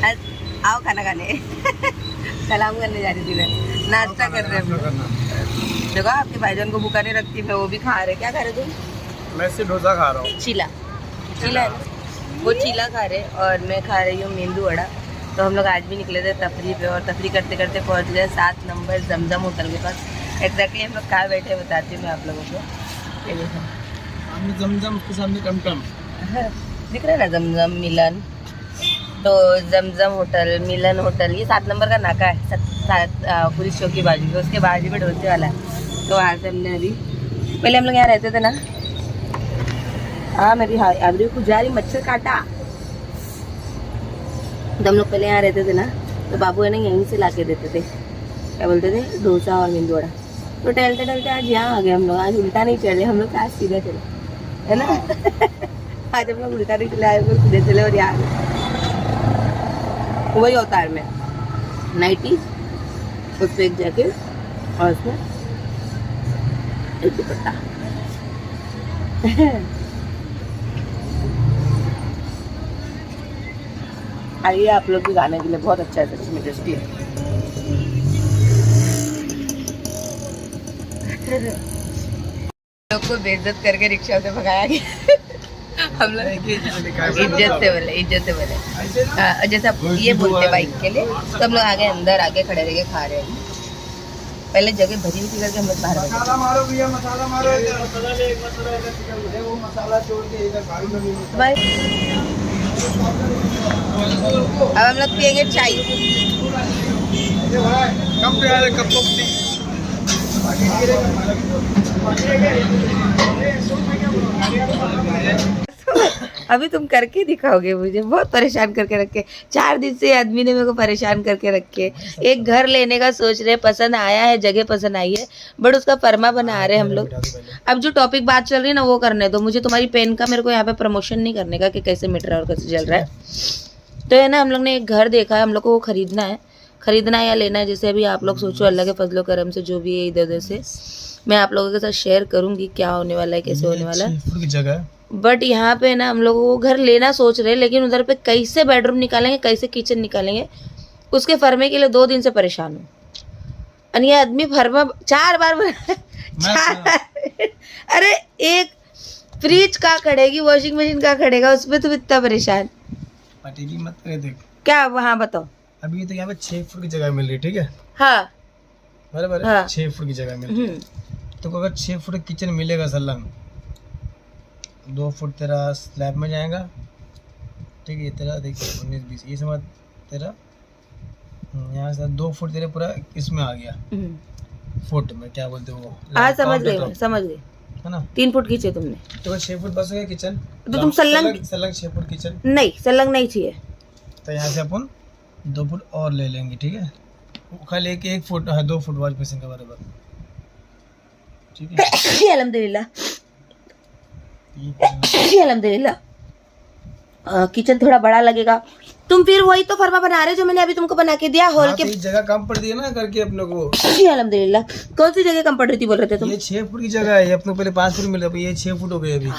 आओ खाना खाने। सलाम करने जा रही थी मैं, नाश्ता कर रहे हैं। देखो आपके भाईजान को भूखा नहीं रखती मैं, वो भी खा रहे। क्या खा रहे तुम? मैं सिर्फ डोसा खा रहा हूँ। चीला है ना, वो चीला खा रहे और मैं खा रही हूँ मेंदू वड़ा। तो हम लोग आज भी निकले थे तफरी पे और तफरी करते करते पहुँच गए 7 नंबर जमजम होटल के पास। एग्जैक्टली हम लोग कहाँ बैठे बताती हूँ मैं आप लोगों को। जमजम उसके सामने टमटम दिख रहा है ना, जमजम मिलन। तो जमजम होटल, मिलन होटल, ये 7 नंबर का नाका है, पुलिस चौक की बाजू में, उसके बाजू में डोसे वाला है। तो वहाँ से हमने अभी, पहले हम लोग यहाँ रहते थे ना। हाँ मेरी आबरू को जा रही मच्छर काटा। तो हम लोग पहले यहाँ रहते थे ना, तो बाबू है ना यहीं से ला के देते थे, क्या बोलते थे, डोसा और मेंदू वड़ा। तो टहलते टहलते आज यहाँ आ गए हम लोग। आज उल्टा नहीं चले हम लोग, आज सीधे चले, है ना। आज हम लोग उल्टा नहीं चले, आज हम लोग सीधे चले और यहाँ वही होता है में नाइटी, उस पर एक जैकेट और उसमें एक दुपट्टा। आइए आप लोग भी गाने के लिए, बहुत अच्छा है, सच में टेस्टी है। लोग को बेइज्जत करके रिक्शा से भगाया गया। हम लोग इज्जत से बोले जैसा ये बोलते बाइक के लिए। तो हम लोग आगे अंदर आके खड़े रह के खा रहे हैं। पहले जगह भरी हुई थी करके हम लोग बाहर बैठे। अब हम लोग पियेंगे चाय। अभी तुम करके दिखाओगे मुझे, बहुत परेशान करके रखे। 4 दिन से आदमी ने मेरे को परेशान करके रखे। एक घर लेने का सोच रहे, पसंद आया है, जगह पसंद आई है, बट उसका फर्मा बना रहे हम लोग। अब जो टॉपिक बात चल रही है ना वो करने दो मुझे। तुम्हारी पेन का मेरे को यहाँ पे प्रमोशन नहीं करने का कि कैसे मिट रहा है और कैसे चल रहा है। तो है ना, हम लोग ने एक घर देखा है, हम लोग को वो खरीदना है या लेना है। जैसे अभी आप लोग सोचो, अल्लाह के फजलो करम से जो भी है इधर उधर से मैं आप लोगों के साथ शेयर करूंगी क्या होने वाला है, कैसे होने वाला है। जगह बट यहाँ पे ना हम लोग वो घर लेना सोच रहे हैं, लेकिन उधर पे कैसे बेडरूम निकालेंगे, कैसे किचन निकालेंगे, उसके फर्मे के लिए 2 दिन से परेशान हूँ। और ये आदमी फर्मा 4 बार अरे एक फ्रिज का खड़ेगी, वॉशिंग मशीन का खड़ेगा, उसमें तुम इतना परेशान। मत करे देख क्या वहाँ बताओ। अभी तो यहाँ पे 6 फुट की जगह मिल रही, ठीक है। हाँ बराबर है, हाँ। 6 फुट की जगह मिल रही है। तो अगर 6 फुट किचन मिलेगा सलंग, 2 फुट तेरा स्लैब में जाएगा, ठीक है। ये तेरा देखिए 19-20 ये समझ तेरा यहाँ से 2 फुट तेरे पूरा इसमें आ गया। फुट में क्या बोलते हो वो, समझ गए है ना। 3 फुट खींचे तुमने, तो 6 फुट बस हो गया किचन। तो तुम सलंग 6 फुट किचन नहीं, सलंग नहीं चाहिए। तो यहाँ से अपन 2 फुट और ले लेंगे, ठीक है। खाली 1 फुट, हाँ 2 फुट वॉश बेसिन का बराबर, ठीक है। अल्हम्दुलिल्लाह किचन थोड़ा बड़ा लगेगा। तुम फिर वही तो फर्मा बना रहे हो जो मैंने अभी तुमको बना के दिया। हॉल के जगह कम पड़ रही है ना करके अपने को। अल्हम्दुलिल्लाह। कौन सी जगह कम पड़ रही थी बोल रहे थे तुम? ये 6 फुट की जगह है, अपने पहले 5 फुट मिल रहा है, ये 6 फुट हो गई अभी।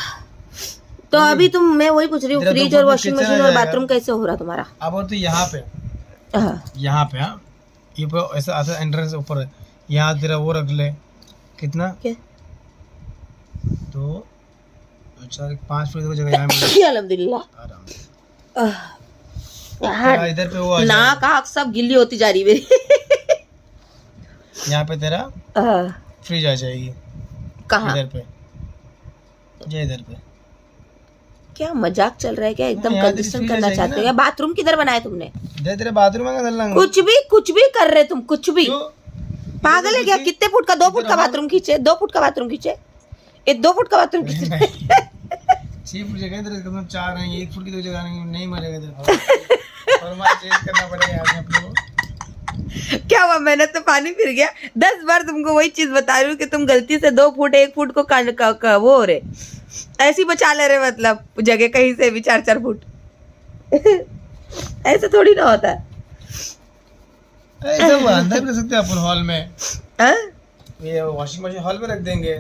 तो अभी तुम, मैं वही पूछ रही हूँ, फ्रिज और वॉशिंग मशीन और बाथरूम कैसे हो रहा तुम्हारा? अब और तो यहाँ पे हाँ ये पूरा ऐसा आता एंट्रेंस ऊपर है, यहाँ तेरा वो रख ले कितना, 2 4 5 फुट की जगह यहाँ मिल। अल्हम्दुलिल्लाह। इधर पे वो नाक आँख सब गिल्ली होती जा रही मेरी। यहाँ पे तेरा फ्रिज आ जाएगी। कहाँ? इधर पे, इधर पे। क्या मजाक चल रहा है क्या? एकदम कंजूसन करना चाहते हो? बाथरूम किधर बनाया तुमने? तेरे बाथरूम है। कुछ भी कर रहे तुम, कुछ भी। पागल है क्या? कितने फुट का? 2 फुट का बाथरूम खींचे, 2 फुट का बाथरूम खींचे, ये 2 फुट का बाथरूम खींचे। 6 फुट जगह तेरे कदम 4 है, 1 फुट की तो जगह नहीं मरेगा तेरे। फॉर्मूला चेंज करना पड़ेगा यहाँ पे अपने को। क्या हुआ? मेहनत तो पानी फिर गया। 10 बार तुमको वही चीज बता रही हूँ कि तुम गलती से 2 फुट 1 फुट को वो हो रहे, ऐसी बचा ले रहे, मतलब जगह कहीं से भी 4-4 फुट। ऐसे थोड़ी ना होता है। ऐसा अंदर भी रख सकते हैं अपन हॉल में। ये वॉशिंग मशीन हॉल में रख देंगे।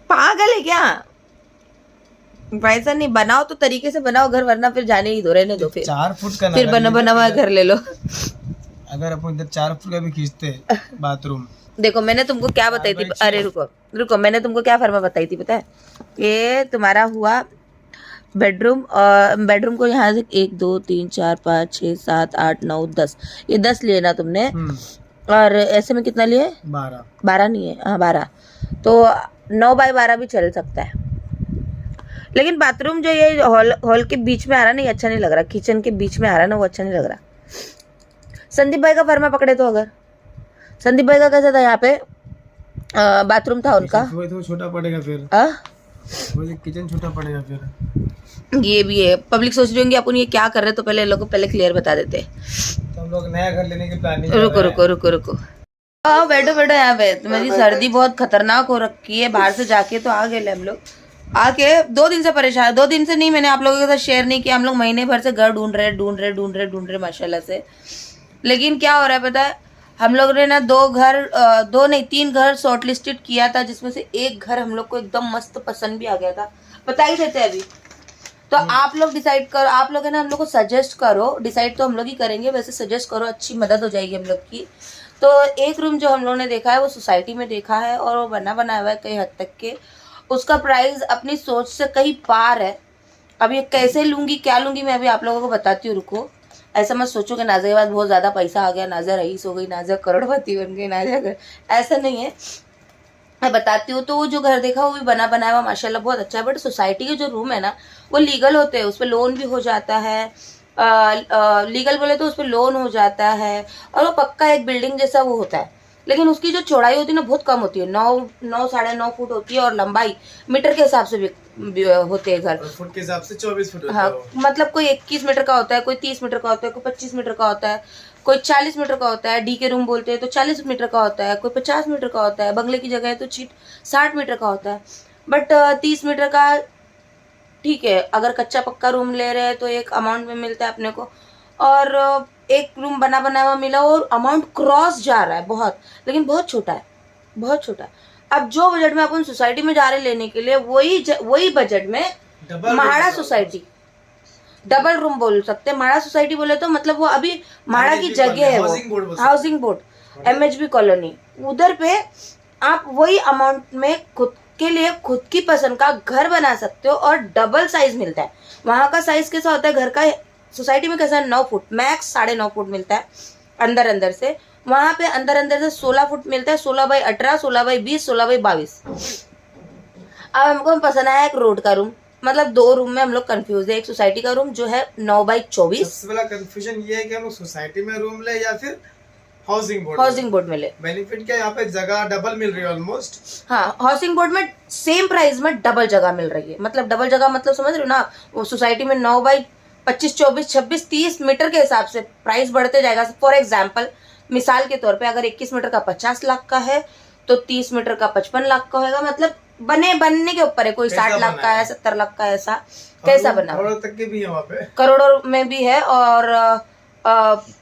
पागल है क्या? वैसा नहीं, बनाओ तो तरीके से बनाओ घर, वरना फिर जाने ही दो, रहने दो फिर 4 फुट का फिर बना बना हुआ घर ले लो। अगर अपन इधर 4 फुट का भी खींचते बाथरूम। देखो मैंने तुमको क्या बताई थी, अरे रुको रुको, मैंने तुमको क्या फर्मा बताई थी पता है? ये तुम्हारा हुआ बेडरूम, और बेडरूम को यहाँ से 1 2 3 4 5 6 7 8 9 10, ये 10 लिए ना तुमने, और ऐसे में कितना लिए? 12 नहीं है, हाँ 12, तो 9x12 भी चल सकता है। लेकिन बाथरूम जो ये हॉल के बीच में आ रहा ना, ये अच्छा नहीं लग रहा, किचन के बीच में आ रहा ना, वो अच्छा नहीं लग रहा। संदीप भाई का फर्मा पकड़े तो, अगर संदीप भाई का कैसा था यहाँ पे बाथरूम था उनका, तो छोटा पड़ेगा फिर, किचन छोटा पड़ेगा फिर। ये भी है, पब्लिक सोच रही होंगी अपन ये क्या कर रहे, तो पहले लोगों को पहले क्लियर बता देते। तो हम लोग नया घर लेने की प्लानिंग रुको रुको रुको रुको, आओ बैठो बैठो यहाँ पे। तुम्हारी सर्दी बहुत खतरनाक हो रखी है, बाहर से जाके तो आ गए हम लोग, आके 2 दिन से परेशान, 2 दिन से नहीं, मैंने आप लोगों के साथ शेयर नहीं किया, हम लोग महीने भर से घर ढूंढ रहे माशाल्लाह से। लेकिन क्या हो रहा है पता है, हम लोग ने ना 2 नहीं 3 घर शॉर्ट लिस्टेड किया था, जिसमें से एक घर हम लोग को एकदम मस्त पसंद भी आ गया था, बता ही देते अभी। तो आप लोग डिसाइड करो, आप लोग है ना हम लोग को सजेस्ट करो, डिसाइड तो हम लोग ही करेंगे, वैसे सजेस्ट करो, अच्छी मदद हो जाएगी हम लोग की। तो एक रूम जो हम लोग ने देखा है वो सोसाइटी में देखा है, और वो बनाया हुआ है कई हद तक के, उसका प्राइस अपनी सोच से कहीं पार है। अब ये कैसे लूँगी क्या लूँगी मैं अभी आप लोगों को बताती हूँ, रुको। ऐसा मत सोचो कि नाज़ा के बाद बहुत ज़्यादा पैसा आ गया, नाज़ा रईस हो गई, नाज़ा करोड़पति बन गई, नाज़ा घर, ऐसा नहीं है, मैं बताती हूँ। तो वो जो घर देखा वो भी बनाया हुआ माशाल्लाह बहुत अच्छा है, बट सोसाइटी के जो रूम है ना वो लीगल होते हैं, उस पर लोन भी हो जाता है, लीगल बोले तो उस पर लोन हो जाता है, और वो पक्का एक बिल्डिंग जैसा वो होता है। लेकिन उसकी जो चौड़ाई होती है ना बहुत कम होती है, 9 साढ़े 9 फुट होती है, और लंबाई मीटर के हिसाब से भी होते हैं घर, फुट के हिसाब से 24 फुट। हाँ, मतलब कोई 21 मीटर का होता है, कोई 30 मीटर का होता है, कोई 25 मीटर का होता है, कोई 40 मीटर का होता है, डी के रूम बोलते हैं तो 40 मीटर का होता है, कोई 50 मीटर का होता है, बंगले की जगह है तो 60 मीटर का होता है। बट 30 मीटर का ठीक है, अगर कच्चा पक्का रूम ले रहे हैं तो एक अमाउंट में मिलता है अपने को, और एक रूम बना हुआ मिला और अमाउंट क्रॉस जा रहा है बहुत, लेकिन बहुत छोटा है, बहुत छोटा है। अब जो बजट में अपन सोसाइटी में जा रहे लेने के लिए, वही बजट में महाड़ा सोसाइटी, डबल रूम बोल सकते हैं, महाड़ा सोसाइटी बोले तो मतलब वो अभी महाड़ा की जगह है, वो हाउसिंग बोर्ड MHB कॉलोनी, उधर पे आप वही अमाउंट में खुद के लिए खुद की पसंद का घर बना सकते हो, और डबल साइज मिलता है। वहाँ का साइज कैसा होता है घर का, सोसाइटी में कैसा है 9 फुट मैक्स 9.5 फुट मिलता है अंदर से, वहाँ पे अंदर से 16 फुट मिलता है, 16x18, 16x20, 16x22। अब हमको पसंद आया एक रोड का रूम, मतलब 2 रूम में हम लोग कंफ्यूज है। एक सोसाइटी का रूम जो है 9x24। सबसे बड़ा कंफ्यूजन ये है कि हम लोग सोसाइटी में रूम ले या फिर हाउसिंग बोर्ड में ले। बेनिफिट क्या है, यहाँ पे जगह डबल मिल रही है ऑलमोस्ट। हाँ, हाउसिंग बोर्ड में सेम प्राइस में डबल जगह मिल रही है, मतलब डबल जगह मतलब समझ रहे हो ना, वो सोसाइटी में 9x25, 24, 26, 30 मीटर के हिसाब से प्राइस बढ़ते जाएगा। फॉर एग्जाम्पल, मिसाल के तौर पे अगर 21 मीटर का 50 लाख का है तो 30 मीटर का 55 लाख का होगा, मतलब बनने के ऊपर है, कोई 60 लाख का है, 70 लाख का, ऐसा कैसा बना, करोड़ों तक के भी है वहाँ पे, करोड़ों में भी है, और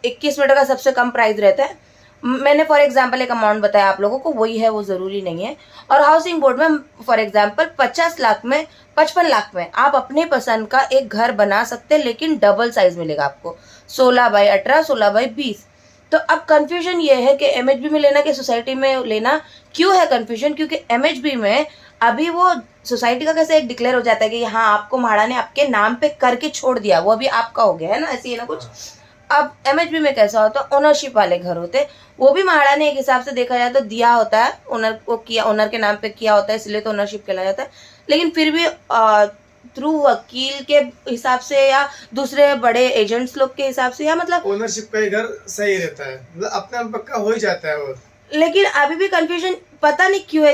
21 मीटर का सबसे कम प्राइस रहता है। मैंने फॉर एग्जांपल एक अमाउंट बताया आप लोगों को, वही है, वो जरूरी नहीं है। और हाउसिंग बोर्ड में फॉर एग्जांपल 50 लाख में 55 लाख में आप अपने पसंद का एक घर बना सकते हैं, लेकिन डबल साइज मिलेगा आपको, 16x18, 16x20। तो अब कंफ्यूजन ये है कि MHB में लेना कि सोसाइटी में लेना। क्यों है कंफ्यूजन? क्योंकि MHB में अभी वो सोसाइटी का कैसे एक डिक्लेयर हो जाता है कि हाँ आपको म्हाड़ा ने आपके नाम पे करके छोड़ दिया, वो अभी आपका हो गया है ना, ऐसी है ना कुछ। अब MHB में कैसा होता है, ओनरशिप वाले घर होते, वो भी म्हाड़ा ने एक हिसाब से देखा जाए तो दिया होता है, ओनर को किया, ओनर के नाम पे किया होता है, इसलिए तो ओनरशिप कहलाया जाता है। लेकिन फिर भी थ्रू वकील के हिसाब से या दूसरे बड़े एजेंट्स लोग के हिसाब से, या मतलब ओनरशिप का ही घर सही रहता है, मतलब अपना पक्का हो ही जाता है वो। लेकिन अभी भी कंफ्यूजन पता नहीं क्यों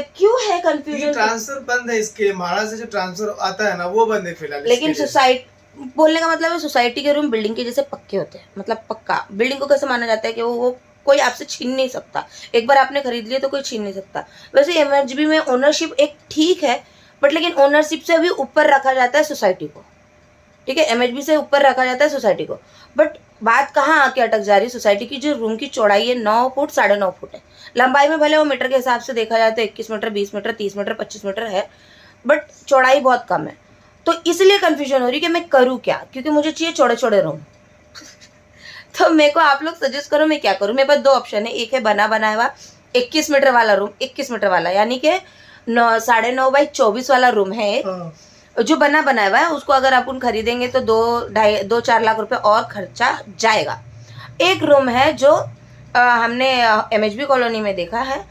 है कंफ्यूजन। ट्रांसफर बंद है इसके, महाराज से जो ट्रांसफर आता है ना वो बंद है फिलहाल। लेकिन सोसाइटी बोलने का मतलब है सोसाइटी के रूम बिल्डिंग के जैसे पक्के होते हैं, मतलब पक्का। बिल्डिंग को कैसे माना जाता है कि वो कोई आपसे छीन नहीं सकता, एक बार आपने खरीद लिया तो कोई छीन नहीं सकता। वैसे MHB में ओनरशिप एक ठीक है, बट लेकिन ओनरशिप से भी ऊपर रखा जाता है सोसाइटी को, ठीक है, MHB से ऊपर रखा जाता है सोसाइटी को। बट बात कहाँ आके अटक जा रही है, सोसाइटी की जो रूम की चौड़ाई है 9 फुट 9.5 फुट है, लंबाई में भले वो मीटर के हिसाब से देखा जाए तो 21 मीटर, 20 मीटर, 30 मीटर, 25 मीटर है, बट चौड़ाई बहुत कम है। तो इसलिए कंफ्यूजन हो रही कि मैं करूँ क्या, क्योंकि मुझे चाहिए छोटे छोटे रूम। तो मेरे को आप लोग सजेस्ट करो मैं क्या करूँ। मेरे पास दो ऑप्शन है, एक है बना बनाया हुआ 21 मीटर वाला रूम, 21 मीटर वाला यानी कि 9.5 बाई 24 वाला रूम है एक, जो बना बनाया हुआ है। उसको अगर अपन खरीदेंगे तो 2-4 लाख रुपए और खर्चा जाएगा। एक रूम है जो हमने MHB कॉलोनी में देखा है,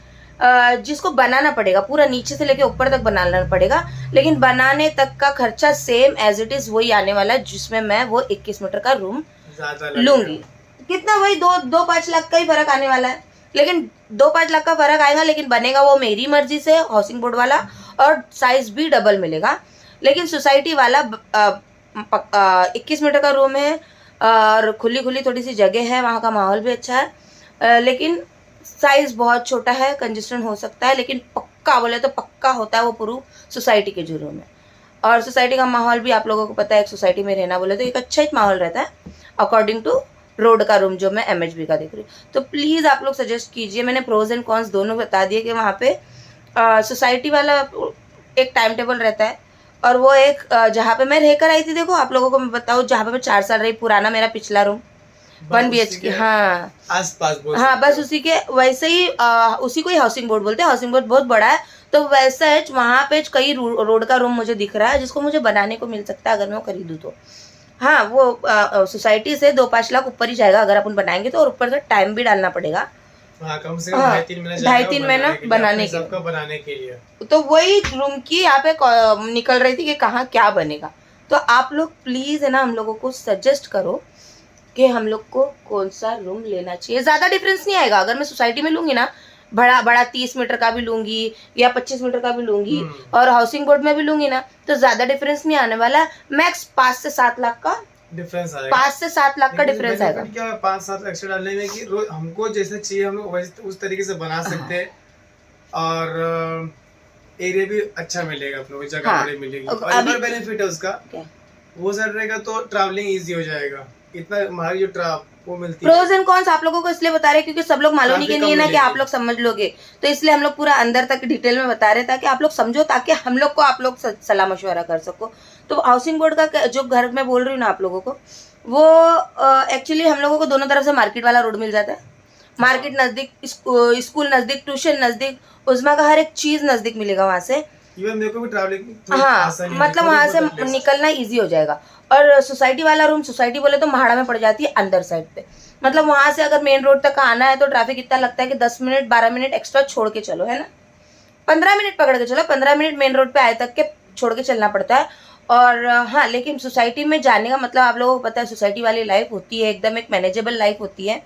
जिसको बनाना पड़ेगा, पूरा नीचे से लेके ऊपर तक बनाना पड़ेगा, लेकिन बनाने तक का खर्चा सेम एज इट इज वही आने वाला है, जिसमें मैं वो 21 मीटर का रूम लूंगी। कितना, वही 2-5 लाख का ही फर्क आने वाला है, लेकिन 2-5 लाख का फर्क आएगा, लेकिन बनेगा वो मेरी मर्जी से, हाउसिंग बोर्ड वाला, और साइज भी डबल मिलेगा। लेकिन सोसाइटी वाला 21 मीटर का रूम है और खुली खुली थोड़ी सी जगह है, वहाँ का माहौल भी अच्छा है, लेकिन साइज बहुत छोटा है, कंजेस्टन हो सकता है, लेकिन पक्का बोले तो पक्का होता है वो पूरी सोसाइटी के जो रूम है। और सोसाइटी का माहौल भी आप लोगों को पता है, एक सोसाइटी में रहना बोले तो एक अच्छा ही माहौल रहता है अकॉर्डिंग टू रोड का रूम जो मैं MHB का देख रही हूँ। तो प्लीज़ आप लोग सजेस्ट कीजिए। मैंने प्रोज एंड कॉन्स दोनों बता दिए कि वहाँ पे सोसाइटी वाला एक टाइम टेबल रहता है, और वो एक जहाँ पे मैं रहकर आई थी, देखो आप लोगों को मैं बताऊँ, जहाँ पे मैं 4 साल रही, पुराना मेरा पिछला रूम 1 BHK, हाँ आसपास, हाँ बस उसी के वैसे ही उसी को ही हाउसिंग बोर्ड बोलते हैं। हाउसिंग बोर्ड बहुत बड़ा है, तो वैसा है वहाँ पे कई रोड का रूम मुझे दिख रहा है, जिसको मुझे बनाने को मिल सकता है अगर मैं वो खरीदूँ तो। हाँ वो सोसाइटी से 2-5 लाख ऊपर ही जाएगा अगर अपन बनाएंगे तो, और ऊपर से टाइम भी डालना पड़ेगा। हाँ, कम से कम 2.5-3 महीना बनाने के लिए। तो वही रूम की यहाँ पे निकल रही थी कि कहाँ क्या बनेगा। तो आप लोग प्लीज है ना हम लोगों को सजेस्ट करो कि हम लोग को कौन सा रूम लेना चाहिए। ज्यादा डिफरेंस नहीं आएगा अगर मैं सोसाइटी में लूंगी ना, बड़ा 30 मीटर का भी लूंगी या 25 मीटर का भी लूंगी, और हाउसिंग बोर्ड में भी लूंगी ना, तो ज्यादा डिफरेंस नहीं आने वाला। मैक्स 5 से 7 लाख का डिफरेंस आएगा, 5 से 7 लाख का डिफरेंस आएगा। क्या 5-7 लाख एक्स्ट्रा डालने में कि हमको जैसे चाहिए हम लोग उस तरीके से बना सकते हैं, और एरिया भी अच्छा मिलेगा, अपने को जगह बड़ी मिलेगी। और एक बेनिफिट है उसका, वो साइड रहेगा तो ट्रैवलिंग इजी हो जाएगा। इतना हमारी जो वो मिलती है। प्रोज एंड कॉन्स आप लोगों को इसलिए बता रहे हैं क्योंकि सब लोग मालूम के नहीं है ना कि आप लोग समझ लोगे, तो इसलिए हम लोग पूरा अंदर तक डिटेल में बता रहे ताकि आप लोग समझो, ताकि हम लोग को आप लोग सलाह मशवरा कर सको। तो हाउसिंग बोर्ड का जो घर में बोल रही हूँ ना आप लोगों को, वो एक्चुअली हम लोगों को दोनों तरफ से मार्केट वाला रोड मिल जाता है। मार्केट नजदीक, स्कूल नजदीक, ट्यूशन नजदीक, उस्मा का हर एक चीज नजदीक मिलेगा वहां से। मेरे को भी ट्रैवलिंग, हाँ मतलब वहां से निकलना इजी हो जाएगा। और सोसाइटी वाला रूम, सोसाइटी बोले तो महाड़ा में पड़ जाती है अंदर साइड पे, मतलब वहां से अगर मेन रोड तक आना है तो ट्रैफिक इतना लगता है कि 10 मिनट 12 मिनट एक्स्ट्रा छोड़ के चलो, है ना, 15 मिनट पकड़ के चलो, 15 मिनट मेन रोड पे आए तक के छोड़ के चलना पड़ता है। और हाँ, लेकिन सोसाइटी में जाने का मतलब आप लोगों को पता है, सोसाइटी वाली लाइफ होती है एकदम एक मैनेजेबल लाइफ होती है,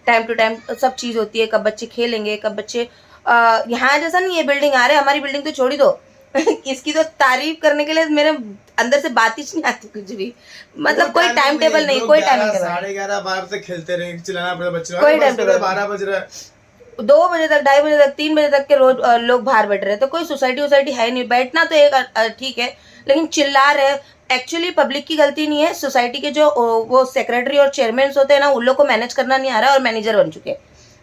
टाइम टू टाइम सब चीज होती है, कब बच्चे खेलेंगे, कब बच्चे यहाँ जैसा नहीं है बिल्डिंग आ रहे, हमारी बिल्डिंग तो छोड़ ही दो इसकी तो तारीफ करने के लिए मेरे अंदर से बात ही नहीं आती कुछ भी, मतलब कोई टाइम टेबल नहीं, कोई टाइम टेबल, 11:30-12 तक खेलते रहे, चिल्लाना पड़ता बच्चों, कोई टाइम टेबल, 12 बज रहा है, 2 बजे तक, 2:30 बजे तक, 3 बजे तक के रोज लोग बाहर बैठ रहे हैं। तो कोई सोसाइटी है नहीं, बैठना तो एक ठीक है, लेकिन चिल्ला रहे, एक्चुअली पब्लिक की गलती नहीं है, सोसाइटी के जो वो सेक्रेटरी और चेयरमैन होते हैं ना, उन लोग को मैनेज करना नहीं आ रहा है, और मैनेजर बन चुके हैं,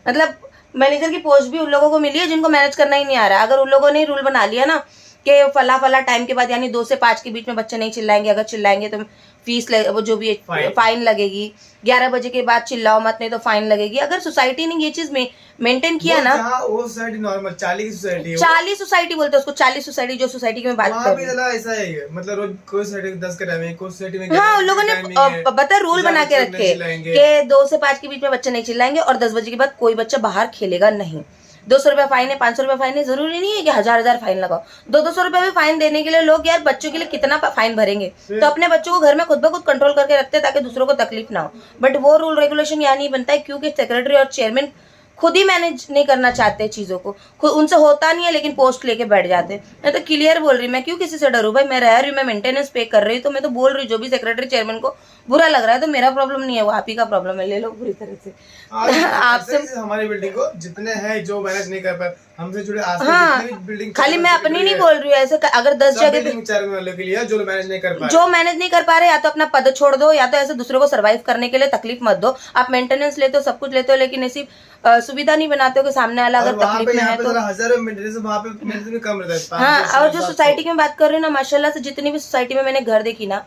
मतलब मैनेजर की पोस्ट भी उन लोगों को मिली है जिनको मैनेज करना ही नहीं आ रहा है। अगर उन लोगों ने रूल बना लिया ना कि फला टाइम के बाद यानी 2 से 5 के बीच में बच्चे नहीं चिल्लाएंगे, अगर चिल्लाएंगे तो फीस वो जो भी फाइन लगेगी, 11 बजे के बाद चिल्लाओ मत, नहीं तो फाइन लगेगी। अगर सोसाइटी ने ये चीज मेंटेन किया ना, वो सोसाइटी नॉर्मल 40 सोसाइटी है, 40 सोसाइटी बोलते हैं उसको, 40 सोसाइटी जो सोसाइटी की मैं बात कर रही हूँ, ऐसा है, मतलब रोज कोई सोसाइटी 10 का टाइम है, कोई सोसाइटी में, हाँ उन लोगों ने बता रूल बना के रखे कि 2 से 5 के बीच में बच्चे नहीं चिल्लाएंगे, और 10 बजे के बाद कोई बच्चा बाहर खेलेगा नहीं। 200 रुपया फाइन है, 500 रुपया फाइन है, जरूरी नहीं है कि 1000 फाइन लगाओ। 200 रुपया भी फाइन देने के लिए लोग यार बच्चों के लिए कितना फाइन भरेंगे, तो अपने बच्चों को घर में खुद ब खुद कंट्रोल करके रखते हैं ताकि दूसरों को तकलीफ ना हो। बट वो रूल रेगुलेशन यहाँ नहीं बनता है क्योंकि सेक्रेटरी और चेयरमैन खुद ही मैनेज नहीं करना चाहते चीजों को, खुद उनसे होता नहीं है, लेकिन पोस्ट लेके बैठ जाते हैं। मैं तो क्लियर बोल रही, मैं क्यों किसी से डरूं भाई, मैं रह रही हूँ, मैं मेंटेनेंस पे कर रही हूँ, तो मैं तो बोल रही हूँ, जो भी सेक्रेटरी चेयरमैन को बुरा लग रहा है तो मेरा प्रॉब्लम नहीं है, वो आप ही का प्रॉब्लम है, ले लो बुरी तरह से। आपसे हमारी बिल्डिंग को जितने हैं जो मैनेज नहीं कर पाए हमसे जुड़े आस हाँ, जितने भी बिल्डिंग खाली मैं अपनी नहीं बोल रही हूँ, ऐसे अगर 10 जगह पे चेयरमैन वालों के लिए जो मैनेज नहीं कर पा रहे, जो मैनेज नहीं कर पा रहे, या तो अपना पद छोड़ दो, या तो ऐसे दूसरे को सरवाइव करने के लिए तकलीफ मत दो। आप मेंटेनेंस लेते हो, सब कुछ लेते हो, लेकिन ऐसी सुविधा नहीं बनाते हो कि सामने वाला अगर तकलीफ में है तो। हजारों मेंटेनेंस वहाँ पे मेंटेनेंस भी कम रहता है। हाँ, और जो सोसाइटी की मैं बात कर रही हूँ ना, माशाल्लाह से जितनी भी सोसाइटी में मैंने घर देखी ना,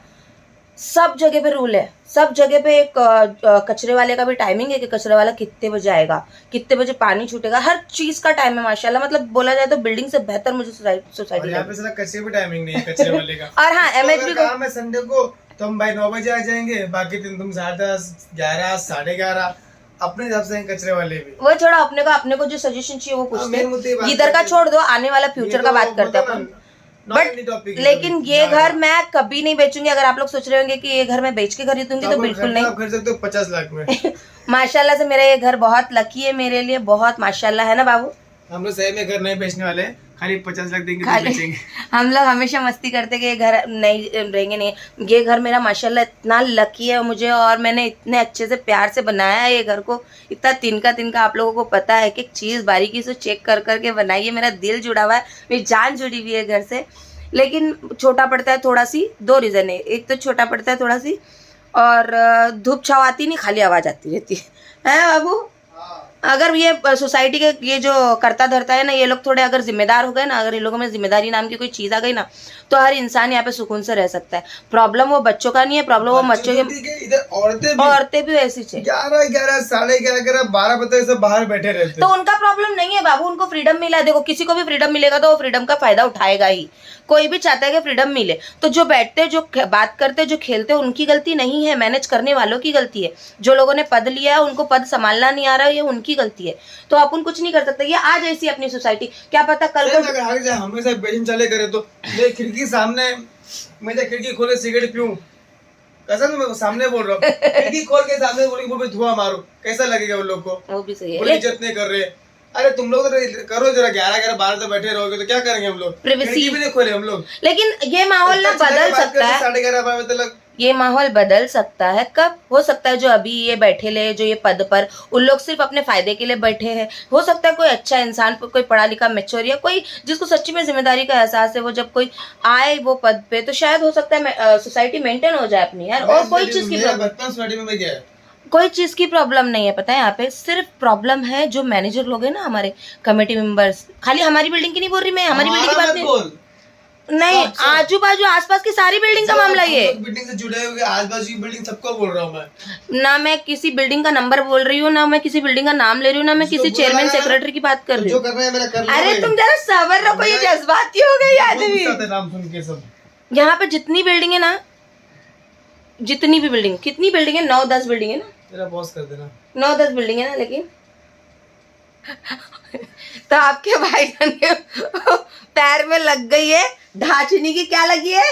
सब जगह पे रूल है, सब जगह पे एक कचरे वाले का भी टाइमिंग है कि कचरे वाला कितने बजे आएगा, कितने बजे पानी छूटेगा, हर चीज का टाइम है माशाल्लाह। मतलब बोला जाए तो बिल्डिंग से बेहतर मुझे सोसाइटी यहाँ पे सारा कचरे भी टाइमिंग नहीं है कचरे वाले का। और हाँ, एमएचबी का काम है संडे को तो हम भाई 9 बजे आ जाएंगे, बाकी दिन तुम 10:30, 11, 11:30 अपने हिसाब से कचरे वाले भी। वो छोड़ो, अपने को जो सजेशन चाहिए वो पूछते हैं, इधर का छोड़ दो, आने वाला फ्यूचर का बात करते हैं अपन। बट लेकिन ये घर मैं कभी नहीं बेचूंगी। अगर आप लोग सोच रहे होंगे कि ये घर मैं बेच के खरीदूंगी तो बिल्कुल नहीं। आप खरीद सकते हो 50 लाख में। माशाल्लाह से मेरा ये घर बहुत लकी है मेरे लिए, बहुत माशाल्लाह, है ना बाबू? हम लोग सही में घर नहीं बेचने वाले, खाली 50 लाख देंगे तो खाली बेचेंगे। हम लोग हमेशा मस्ती करते कि ये घर नहीं रहेंगे, नहीं। ये घर मेरा माशाल्लाह इतना लकी है मुझे, और मैंने इतने अच्छे से प्यार से बनाया है ये घर को, इतना तिनका आप लोगों को पता है कि चीज़ बारीकी से चेक कर करके बनाई है। मेरा दिल जुड़ा हुआ है, मेरी जान जुड़ी हुई है घर से। लेकिन छोटा पड़ता है थोड़ा सी, 2 रीज़न है। एक तो छोटा पड़ता है थोड़ा सी, और धूप छाव आती नहीं, खाली आवाज़ आती रहती है बाबू? अगर ये सोसाइटी के ये जो करता धरता है ना, ये लोग थोड़े अगर जिम्मेदार हो गए ना, अगर इन लोगों में जिम्मेदारी नाम की कोई चीज़ आ गई ना, तो हर इंसान यहाँ पे सुकून से रह सकता है। प्रॉब्लम वो बच्चों का नहीं है, प्रॉब्लम वो बच्चों के, इधर औरतें भी ऐसी चाहिए। 11, 11:30, 12 बजे सब बाहर बैठे रहते तो उनका प्रॉब्लम नहीं है बाबू, उनको फ्रीडम मिला है। देखो, किसी को भी फ्रीडम मिलेगा तो वो फ्रीडम का फायदा उठाएगा ही। कोई भी चाहता है कि फ्रीडम मिले, तो जो बैठते, जो बात करते, जो खेलते, उनकी गलती नहीं है, मैनेज करने वालों की गलती है। जो लोगों ने पद लिया है उनको पद संभालना नहीं आ रहा है, ये उनकी गलती है। तो अपन कुछ नहीं कर सकते। ये आज ऐसी अपनी सोसाइटी, क्या पता कल को हमेशा बेचन चले करे तो मैं खिड़की सामने, मैं खिड़की खोले सिगरेट पीऊं, कसम मैं सामने बोल रहा हूँ, खिड़की खोल के सामने बोल धुआं मारो, कैसा लगेगा उन लोग को? वो भी सही है, है। इज्जत नहीं कर रहे। अरे तुम लोग तो करो जरा, 11, 12 तक बैठे रहोगे तो क्या करेंगे हम लोग? खिड़की भी नहीं खोले हम लोग। लेकिन ये माहौल ना बदल सकता है, 11:30, 12 बजे तक ये माहौल बदल सकता है। कब हो सकता है? जो अभी ये बैठे ले, जो ये पद पर, उन लोग सिर्फ अपने फायदे के लिए बैठे हैं। हो सकता है कोई अच्छा इंसान, कोई पढ़ा लिखा मैच्योर, या कोई जिसको सच्ची में जिम्मेदारी का एहसास है, वो जब कोई आए वो पद पे, तो शायद हो सकता है सोसाइटी मेंटेन हो जाए अपनी यार। और कोई चीज की कोई चीज की प्रॉब्लम नहीं है, पता है? यहाँ पे सिर्फ प्रॉब्लम है जो मैनेजर लोग हैं ना, हमारे कमेटी मेंबर्स। खाली हमारी बिल्डिंग की नहीं बोल रही मैं, हमारी बिल्डिंग की बात नहीं, आजू बाजू आसपास की सारी बिल्डिंग का मामला ये। बिल्डिंग से जुड़े हुए आसपास की बिल्डिंग सबको बोल रहा हूँ मैं। ना मैं किसी बिल्डिंग का नंबर बोल रही हूँ, ना मैं किसी बिल्डिंग का नाम ले रही हूँ, ना मैं किसी चेयरमैन सेक्रेटरी की बात कर रही हूँ। अरे तुम जरा सबर रखो, ये जज्बाती हो गई आदमी। नाम सुन के सब यहाँ पे जितनी बिल्डिंग है ना, जितनी भी बिल्डिंग, कितनी बिल्डिंग है? 9-10 बिल्डिंग है ना। मेरा बॉस कर देना। 9-10 बिल्डिंग है ना, लेकिन तो आपके भाई ने पैर में लग गई है ढांचनी की, क्या लगी है?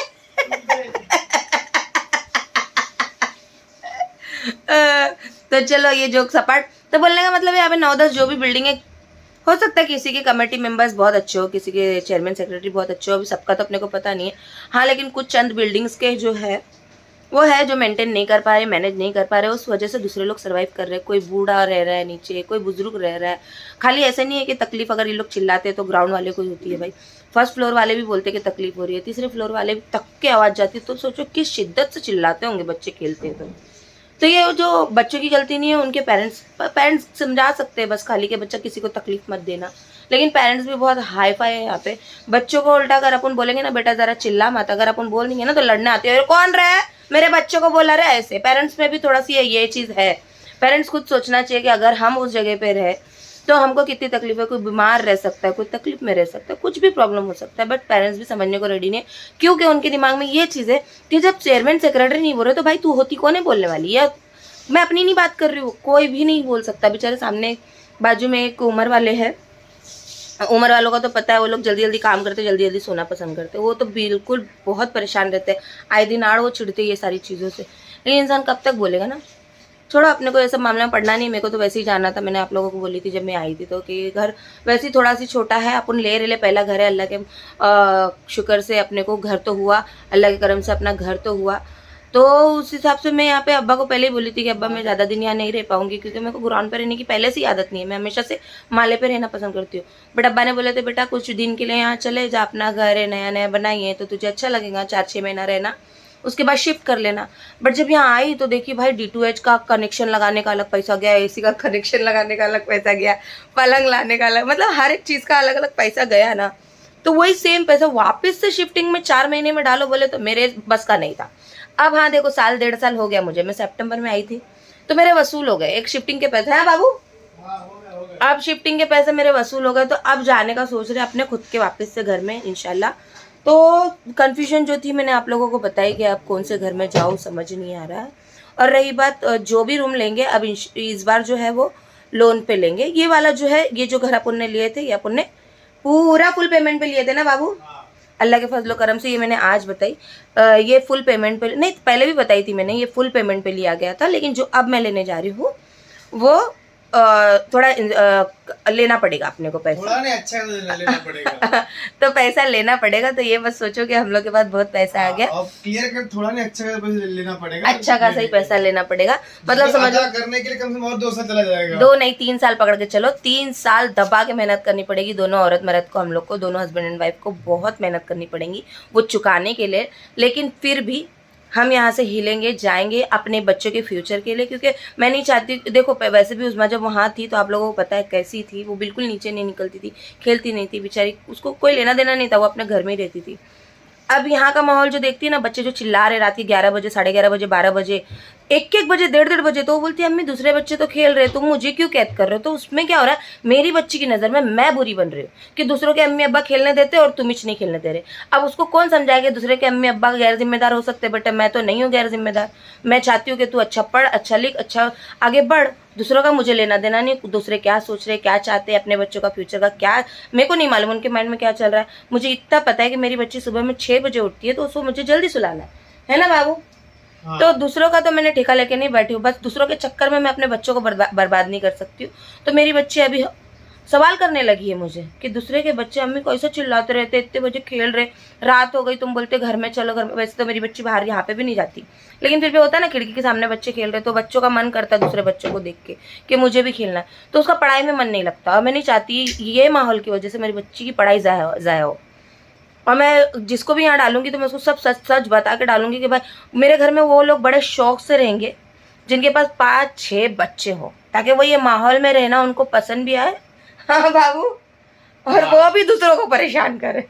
तो चलो ये जोक सपाट। तो बोलने का मतलब यहाँ पे 9-10 जो भी बिल्डिंग है, हो सकता है किसी के कमेटी मेंबर्स बहुत अच्छे हो, किसी के चेयरमैन सेक्रेटरी बहुत अच्छे हो, अभी सबका तो अपने को पता नहीं है। हाँ, लेकिन कुछ चंद बिल्डिंग्स के जो है वो है जो मेंटेन नहीं कर पा रहे, मैनेज नहीं कर पा रहे, उस वजह से दूसरे लोग सर्वाइव कर रहे हैं। कोई बूढ़ा रह रहा है नीचे, कोई बुजुर्ग रह रहा है। खाली ऐसे नहीं है कि तकलीफ अगर ये लोग चिल्लाते हैं तो ग्राउंड वाले को ही होती है भाई, फर्स्ट फ्लोर वाले भी बोलते हैं कि तकलीफ हो रही है, तीसरे फ्लोर वाले भी तक के आवाज़ जाती है। तो सोचो किस शिद्दत से चिल्लाते होंगे बच्चे खेलते हैं तो ये जो बच्चों की गलती नहीं है, उनके पेरेंट्स समझा सकते हैं बस खाली के बच्चा किसी को तकलीफ मत देना। लेकिन पेरेंट्स भी बहुत हाई फाई है यहाँ पे। बच्चों को उल्टा अगर अपन बोलेंगे ना, बेटा जरा चिल्ला मत, अगर अपन बोल देंगे ना तो लड़ने आते हैं, कौन रहा है मेरे बच्चों को बोला रहा है ऐसे। पेरेंट्स में भी थोड़ा सी ये चीज़ है। पेरेंट्स खुद सोचना चाहिए कि अगर हम उस जगह पे रहे तो हमको कितनी तकलीफ है। कोई बीमार रह सकता है, कोई तकलीफ में रह सकता है, कुछ भी प्रॉब्लम हो सकता है, बट पेरेंट्स भी समझने को रेडी नहीं है, क्योंकि उनके दिमाग में ये चीज़ है कि जब चेयरमैन सेक्रेटरी नहीं बोल रहे तो भाई तू होती कौन है बोलने वाली। या मैं अपनी नहीं बात कर रही हूँ, कोई भी नहीं बोल सकता। बेचारे सामने बाजू में एक उम्र वाले हैं, उम्र वालों का तो पता है, वो लोग जल्दी जल्दी काम करते, जल्दी जल्दी सोना पसंद करते, वो तो बिल्कुल बहुत परेशान रहते हैं, आए दिन आड़ वो चिढ़ते ये सारी चीज़ों से। लेकिन इंसान कब तक बोलेगा ना। छोड़ो, अपने को ये सब मामला में पढ़ना नहीं, मेरे को तो वैसे ही जाना था। मैंने आप लोगों को बोली थी जब मैं आई थी तो कि घर वैसे ही थोड़ा सी छोटा है, अपन ले पहला घर है, अल्लाह के शुक्र से अपने को घर तो हुआ, अल्लाह के करम से अपना घर तो हुआ। तो उस हिसाब से मैं यहाँ पे अब्बा को पहले ही बोली थी कि अब्बा मैं ज़्यादा दिन यहाँ नहीं रह पाऊंगी, क्योंकि मेरे को ग्राउंड पे रहने की पहले से ही आदत नहीं है, मैं हमेशा से माले पे रहना पसंद करती हूँ। बट अब्बा ने बोले थे बेटा कुछ दिन के लिए यहाँ चले जा, अपना घर है नया नया बनाइए तो तुझे अच्छा लगेगा, 4-6 महीना रहना, उसके बाद शिफ्ट कर लेना। बट जब यहाँ आई तो देखी भाई D2H का कनेक्शन लगाने का अलग पैसा गया, AC का कनेक्शन लगाने का अलग पैसा गया, पलंग लाने का अलग, मतलब हर एक चीज़ का अलग अलग पैसा गया ना। तो वही सेम पैसा वापस से शिफ्टिंग में 4 महीने में डालो बोले तो मेरे बस का नहीं था। अब हाँ देखो 1.5 साल हो गया मुझे, मैं सितंबर में आई थी तो मेरे वसूल हो गए एक शिफ्टिंग के पैसे। हाँ बाबू, अब शिफ्टिंग के पैसे मेरे वसूल हो गए, तो अब जाने का सोच रहे अपने खुद के वापस से घर में इंशाल्लाह। तो कंफ्यूजन जो थी मैंने आप लोगों को बताई कि आप कौन से घर में जाओ, समझ नहीं आ रहा है। और रही बात जो भी रूम लेंगे अब इस बार जो है वो लोन पे लेंगे। ये वाला जो है, ये जो घर अपन ने लिए थे ये अपन ने पूरा फुल पेमेंट पे लिए थे ना बाबू, अल्लाह के फजलो करम से। ये मैंने आज बताई, ये फुल पेमेंट पे नहीं, पहले भी बताई थी मैंने, ये फुल पेमेंट पे लिया गया था। लेकिन जो अब मैं लेने जा रही हूँ वो थोड़ा लेना पड़ेगा अपने को पैसा, थोड़ा नहीं अच्छा लेना पड़ेगा। तो पैसा लेना पड़ेगा। तो ये बस सोचो कि हम लोग के पास बहुत पैसा आ गया, अब क्लियर कर, थोड़ा नहीं अच्छा खासा पैसा लेना पड़ेगा, अच्छा खासा ही पैसा लेना पड़ेगा। मतलब समझो करने के लिए कम से कम और 2 साल चला जाएगा, 2 नहीं 3 साल पकड़ के चलो, 3 साल दबा के मेहनत करनी पड़ेगी दोनों औरत मर्द को, हम लोग को, दोनों हस्बैंड एंड वाइफ को बहुत मेहनत करनी पड़ेगी वो चुकाने के लिए। लेकिन फिर भी हम यहाँ से हिलेंगे, जाएंगे अपने बच्चों के फ्यूचर के लिए, क्योंकि मैं नहीं चाहती। देखो वैसे भी उस्मा जब वहाँ थी तो आप लोगों को पता है कैसी थी वो, बिल्कुल नीचे नहीं निकलती थी, खेलती नहीं थी बेचारी, उसको कोई लेना देना नहीं था, वो अपने घर में ही रहती थी। अब यहाँ का माहौल जो देखती है ना, बच्चे जो चिल्ला रहे रात के 11 बजे, 11:30 बजे, 12 बजे, 1-1 बजे, 1:30 बजे, तो वो बोलती है अम्मी दूसरे बच्चे तो खेल रहे, तुम मुझे क्यों कैद कर रहे हो? तो उसमें क्या हो रहा है, मेरी बच्ची की नज़र में मैं बुरी बन रही हूँ कि दूसरों के अम्मी अब्बा खेलने देते और तुम नहीं खेलने दे रहे। अब उसको कौन समझाएगा दूसरे के अम्मी अब्बा गैर जिम्मेदार हो सकते, बेटा मैं तो नहीं हूँ गैर जिम्मेदार। मैं चाहती हूँ कि तू अच्छा पढ़, अच्छा लिख, अच्छा आगे बढ़, दूसरों का मुझे लेना देना नहीं, दूसरे क्या सोच रहे, क्या चाहते हैं, अपने बच्चों का फ्यूचर का क्या, मेरे को नहीं मालूम उनके माइंड में क्या चल रहा है। मुझे इतना पता है कि मेरी बच्ची सुबह में 6 बजे उठती है तो उसको मुझे जल्दी सुलाना है ना बाबू। हाँ। तो दूसरों का तो मैंने ठेका लेके नहीं बैठी हूँ, बस दूसरों के चक्कर में मैं अपने बच्चों को बर्बाद नहीं कर सकती हूँ। तो मेरी बच्ची अभी सवाल करने लगी है मुझे कि दूसरे के बच्चे अम्मी को ऐसे चिल्लाते रहते, इतने बजे खेल रहे, रात हो गई, तुम बोलते घर में चलो घर में। वैसे तो मेरी बच्ची बाहर यहाँ पे भी नहीं जाती, लेकिन फिर भी होता है ना खिड़की के सामने बच्चे खेल रहे तो बच्चों का मन करता है दूसरे बच्चों को देख के कि मुझे भी खेलना है, तो उसका पढ़ाई में मन नहीं लगता। और मैं नहीं चाहती ये माहौल की वजह से मेरी बच्ची की पढ़ाई ज़ाया हो। और मैं जिसको भी यहाँ डालूंगी तो मैं उसको सब सच सच बता के डालूंगी कि भाई मेरे घर में वो लोग बड़े शौक से रहेंगे जिनके पास 5-6 बच्चे हो, ताकि वो ये माहौल में रहना उनको पसंद भी आए। हाँ बाबू, और वो भी दूसरों को परेशान करे।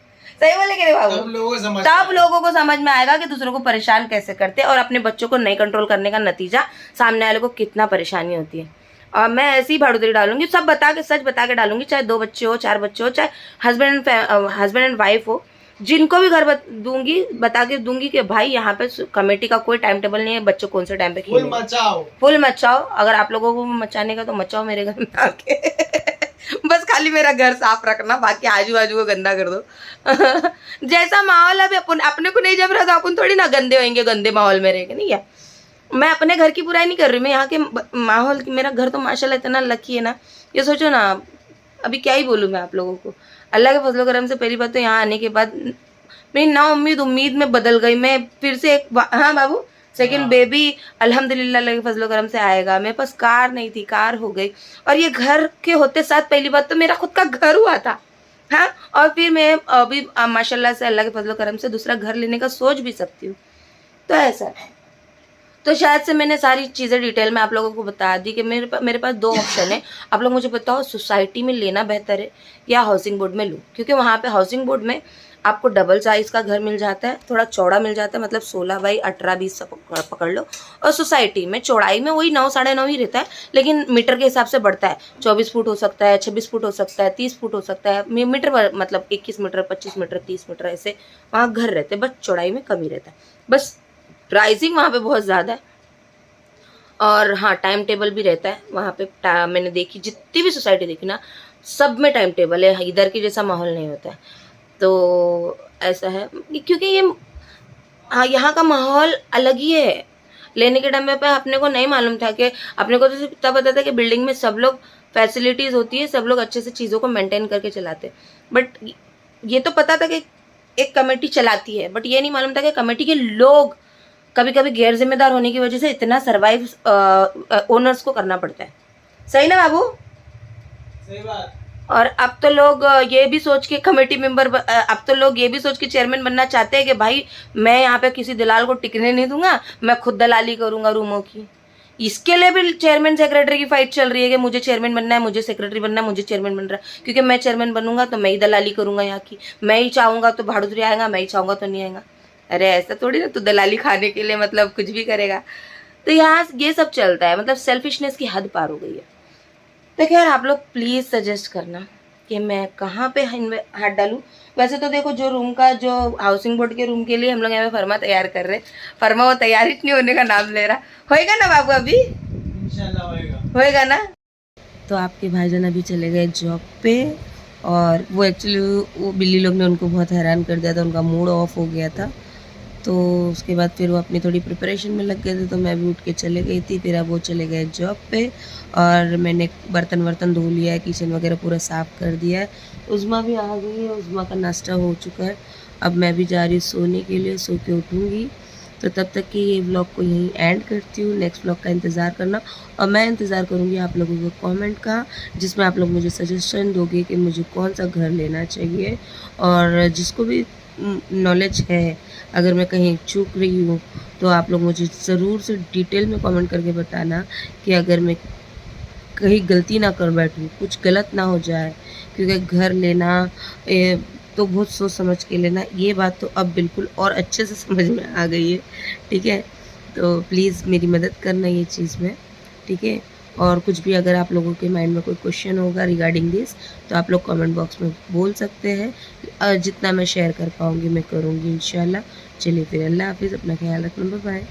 सही बोले कि नहीं बाबू? तब लोगों को समझ में आएगा कि दूसरों को परेशान कैसे करते हैं और अपने बच्चों को नहीं कंट्रोल करने का नतीजा सामने वाले को कितना परेशानी होती है। और मैं ऐसी ही भाड़ूदरी डालूंगी, सब बता के सच बता के डालूंगी, चाहे 2 बच्चे हो, 4 बच्चे हो, चाहे हस्बैंड एंड वाइफ हो, जिनको भी घर दूंगी बता के दूंगी कि भाई यहाँ पे कमेटी का कोई टाइम टेबल नहीं है, बच्चों कौन से टाइम पे खेलेंगे, फुल मचाओ। अगर आप लोगों को मचाने का तो मचाओ मेरे घर में आके। बस खाली मेरा घर साफ रखना, बाकी आजू बाजू को गंदा कर दो। जैसा माहौल अभी अपने को नहीं जम रहा तो अपन थोड़ी ना गंदे होंगे, गंदे माहौल में रहेंगे। नहीं है, मैं अपने घर की बुराई नहीं कर रही, मैं यहाँ के माहौल की, मेरा घर तो माशाल्लाह इतना लकी है ना। ये सोचो ना, अभी क्या ही बोलूँ मैं आप लोगों को। अल्लाह के फजलो करम से पहली बात तो यहाँ आने के बाद मेरी ना उम्मीद में बदल गई। मैं फिर से हाँ बाबू, सेकंड बेबी अल्हम्दुलिल्लाह अल्लाह के फजलो करम से आएगा। मेरे पास कार नहीं थी, कार हो गई। और ये घर के होते साथ पहली बात तो मेरा खुद का घर हुआ था। हाँ, और फिर मैं अभी माशाल्लाह से अल्लाह के फजलो करम से दूसरा घर लेने का सोच भी सकती हूँ। तो ऐसा, तो शायद से मैंने सारी चीज़ें डिटेल में आप लोगों को बता दी कि मेरे पास 2 ऑप्शन है। आप लोग मुझे बताओ सोसाइटी में लेना बेहतर है या हाउसिंग बोर्ड में लूँ, क्योंकि वहाँ पे हाउसिंग बोर्ड में आपको डबल साइज़ का घर मिल जाता है, थोड़ा चौड़ा मिल जाता है, मतलब 16 बाई 18 20 पकड़ लो। और सोसाइटी में चौड़ाई में वही 9 साढ़े 9 ही रहता है, लेकिन मीटर के हिसाब से बढ़ता है। 24 फुट हो सकता है, 26 फुट हो सकता है, 30 फुट हो सकता है, मीटर मतलब 21 मीटर, 25 मीटर, 30 मीटर, ऐसे वहाँ घर रहते हैं। बस चौड़ाई में कमी रहता है, बस प्राइसिंग वहाँ पे बहुत ज़्यादा है। और हाँ, टाइम टेबल भी रहता है वहाँ पे। मैंने देखी जितनी भी सोसाइटी देखी ना, सब में टाइम टेबल है, इधर की जैसा माहौल नहीं होता है। तो ऐसा है, क्योंकि ये हाँ यहाँ का माहौल अलग ही है। लेने के टाइम पे अपने को नहीं मालूम था कि अपने को तो सिर्फ तब पता था कि बिल्डिंग में सब लोग फैसिलिटीज़ होती है, सब लोग अच्छे से चीज़ों को मेंटेन करके चलाते। बट ये तो पता था कि एक कमेटी चलाती है, बट ये नहीं मालूम था कि कमेटी के लोग कभी कभी गैर जिम्मेदार होने की वजह से इतना सर्वाइव ओनर्स को करना पड़ता है। सही ना बाबू? सही बात। और अब तो लोग ये भी सोच के कमेटी मेंबर, अब तो लोग ये भी सोच के चेयरमैन बनना चाहते हैं कि भाई मैं यहाँ पे किसी दलाल को टिकने नहीं दूंगा, मैं खुद दलाली करूंगा रूमों की। इसके लिए भी चेयरमैन सेक्रेटरी की फाइट चल रही है कि मुझे चेयरमैन बनना है, मुझे सेक्रेटरी बनना है, मुझे चेयरमैन बन रहा है, क्योंकि मैं चेयरमैन बनूंगा तो मैं ही दलाली करूंगा यहाँ की। मैं ही चाहूंगा तो भाड़ुतरी आएगा, मैं ही चाहूंगा तो नहीं आएगा। अरे ऐसा थोड़ी ना, तू दलाली खाने के लिए मतलब कुछ भी करेगा। तो यहाँ ये सब चलता है, मतलब सेल्फिशनेस की हद पार हो गई है। तो खैर आप लोग प्लीज़ सजेस्ट करना कि मैं कहाँ पे हाथ डालूँ। वैसे तो देखो जो रूम का, जो हाउसिंग बोर्ड के रूम के लिए हम लोग यहाँ पे फर्मा तैयार कर रहे हैं, फर्मा वो तैयार ही नहीं होने का नाम ले रहा। होएगा ना बाबू? अभी इंशाल्लाह होएगा ना? तो आपके भाईजान अभी चले गए जॉब पे, और वो एक्चुअली वो बिल्ली लोग ने उनको बहुत हैरान कर दिया था, उनका मूड ऑफ हो गया था। तो उसके बाद फिर वो अपनी थोड़ी प्रिपरेशन में लग गए थे, तो मैं भी उठ के चले गई थी। फिर अब वो चले गए जॉब पे, और मैंने बर्तन वर्तन धो लिया है, किचन वगैरह पूरा साफ़ कर दिया है। उज़्मा भी आ गई है, उज़्मा का नाश्ता हो चुका है। अब मैं भी जा रही हूँ सोने के लिए, सो के उठूँगी। तो तब तक कि ये व्लॉग को यहीं एंड करती हूँ। नेक्स्ट व्लॉग का इंतज़ार करना, और मैं इंतज़ार करूँगी आप लोगों के कमेंट का, जिसमें आप लोग मुझे सजेशन दोगे कि मुझे कौन सा घर लेना चाहिए। और जिसको भी नॉलेज है, अगर मैं कहीं चूक रही हूँ तो आप लोग मुझे ज़रूर से डिटेल में कमेंट करके बताना, कि अगर मैं कहीं गलती ना कर बैठूँ, कुछ गलत ना हो जाए। क्योंकि घर लेना तो बहुत सोच समझ के लेना, ये बात तो अब बिल्कुल और अच्छे से समझ में आ गई है। ठीक है, तो प्लीज़ मेरी मदद करना ये चीज़ में, ठीक है। और कुछ भी अगर आप लोगों के माइंड में कोई क्वेश्चन होगा रिगार्डिंग दिस, तो आप लोग कमेंट बॉक्स में बोल सकते हैं। जितना मैं शेयर कर पाऊँगी मैं करूँगी इंशाल्लाह। चलिए फिर, अल्लाह हाफ़िज़, अपना ख्याल रखना, बाय बाय।